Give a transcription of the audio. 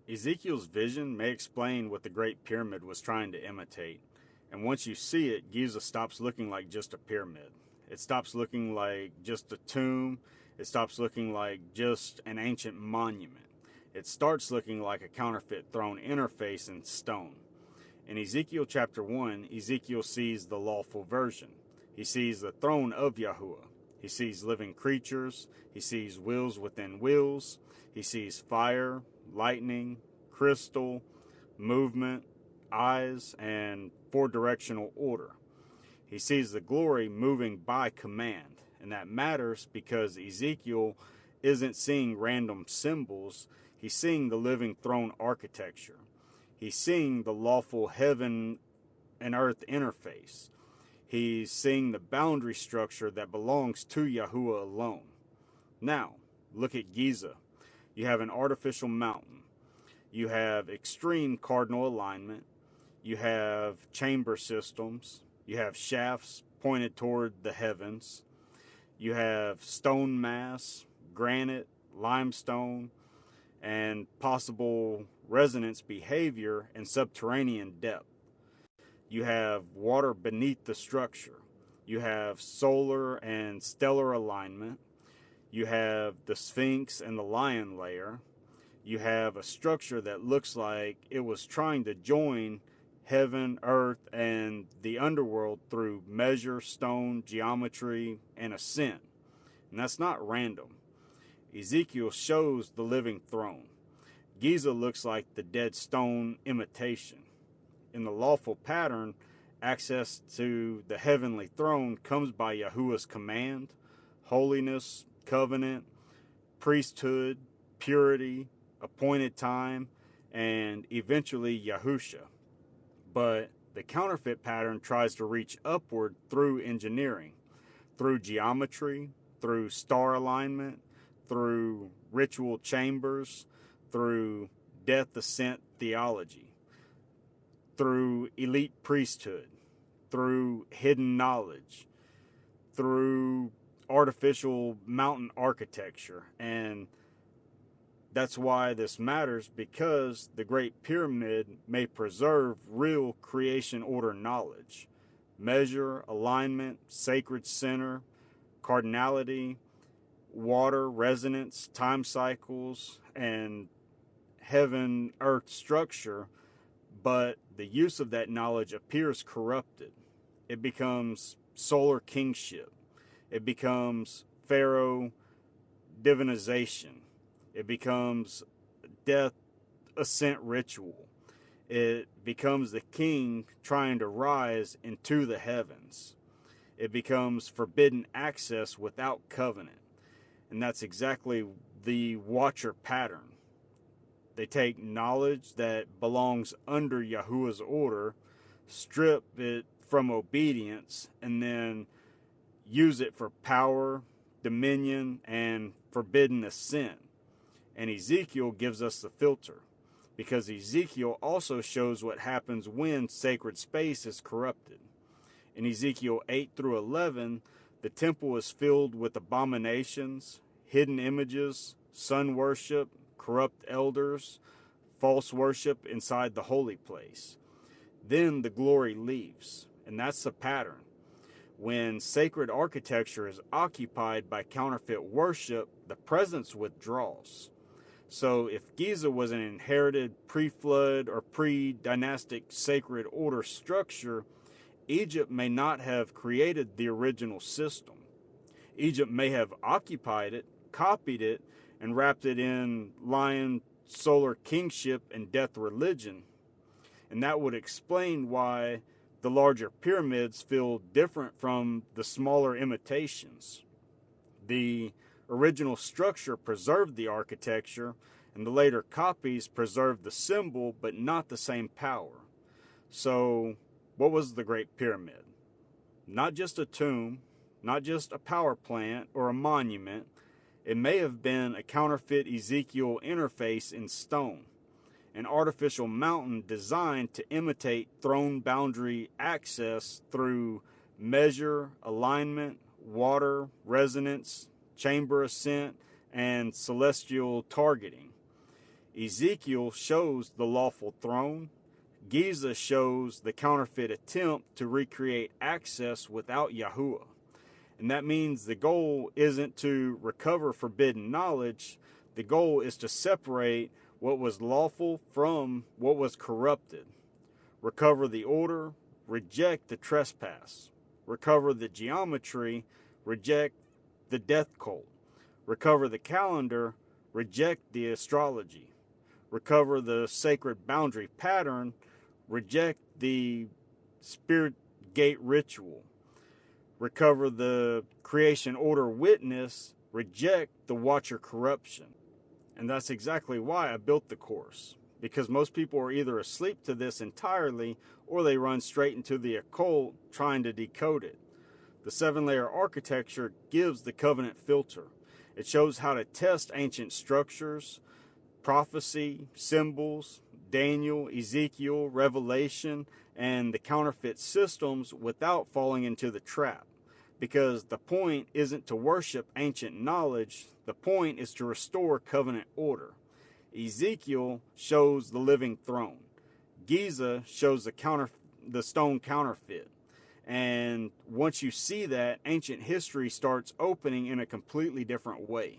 Ezekiel's vision may explain what the Great Pyramid was trying to imitate, and once you see it, Giza stops looking like just a pyramid. It stops looking like just a tomb. It stops looking like just an ancient monument. It starts looking like a counterfeit throne interface in stone. In Ezekiel chapter 1, Ezekiel sees the lawful version. He sees the throne of Yahuwah. He sees living creatures. He sees wheels within wheels. He sees fire, lightning, crystal, movement, eyes, and four-directional order. He sees the glory moving by command, and that matters because Ezekiel isn't seeing random symbols. He's seeing the living throne architecture. He's seeing the lawful heaven and earth interface. He's seeing the boundary structure that belongs to Yahuwah alone. Now, look at Giza. You have an artificial mountain. You have extreme cardinal alignment. You have chamber systems. You have shafts pointed toward the heavens. You have stone mass, granite, limestone, and possible resonance behavior and subterranean depth. You have water beneath the structure. You have solar and stellar alignment. You have the Sphinx and the lion layer. You have a structure that looks like it was trying to join heaven, earth, and the underworld through measure, stone, geometry, and ascent. And that's not random. Ezekiel shows the living throne. Giza looks like the dead stone imitation. In the lawful pattern, access to the heavenly throne comes by Yahuwah's command, holiness, covenant, priesthood, purity, appointed time, and eventually Yahusha. But the counterfeit pattern tries to reach upward through engineering, through geometry, through star alignment, through ritual chambers, through death ascent theology, through elite priesthood, through hidden knowledge, through artificial mountain architecture. And that's why this matters, because the Great Pyramid may preserve real creation order knowledge, measure, alignment, sacred center, cardinality, water, resonance, time cycles, and heaven-earth structure, but the use of that knowledge appears corrupted. It becomes solar kingship. It becomes pharaoh divinization. It becomes death ascent ritual. It becomes the king trying to rise into the heavens. It becomes forbidden access without covenant. And that's exactly the Watcher pattern. They take knowledge that belongs under Yahuwah's order, strip it from obedience, and then use it for power, dominion, and forbidden ascent. And Ezekiel gives us the filter, because Ezekiel also shows what happens when sacred space is corrupted. In Ezekiel 8 through 11, the temple is filled with abominations, hidden images, sun worship, corrupt elders, false worship inside the holy place. Then the glory leaves, and that's the pattern. When sacred architecture is occupied by counterfeit worship, the presence withdraws. So if Giza was an inherited pre-flood or pre-dynastic sacred order structure, Egypt may not have created the original system. Egypt may have occupied it, copied it, and wrapped it in lion, solar kingship, and death religion. And that would explain why the larger pyramids feel different from the smaller imitations. The original structure preserved the architecture, and the later copies preserved the symbol, but not the same power. So, what was the Great Pyramid? Not just a tomb, not just a power plant or a monument. It may have been a counterfeit Ezekiel interface in stone, an artificial mountain designed to imitate throne boundary access through measure, alignment, water, resonance, chamber ascent, and celestial targeting. Ezekiel shows the lawful throne. Giza shows the counterfeit attempt to recreate access without Yahuwah. And that means the goal isn't to recover forbidden knowledge. The goal is to separate what was lawful from what was corrupted. Recover the order, reject the trespass. Recover the geometry, reject the death cult. Recover the calendar, reject the astrology. Recover the sacred boundary pattern, reject the spirit gate ritual. Recover the creation order witness, reject the watcher corruption. And that's exactly why I built the course, because most people are either asleep to this entirely or they run straight into the occult trying to decode it. The 7-layer architecture gives the covenant filter. It shows how to test ancient structures, prophecy, symbols, Daniel, Ezekiel, Revelation, and the counterfeit systems without falling into the trap. Because the point isn't to worship ancient knowledge, the point is to restore covenant order. Ezekiel shows the living throne. Giza shows the stone counterfeit. And once you see that, ancient history starts opening in a completely different way.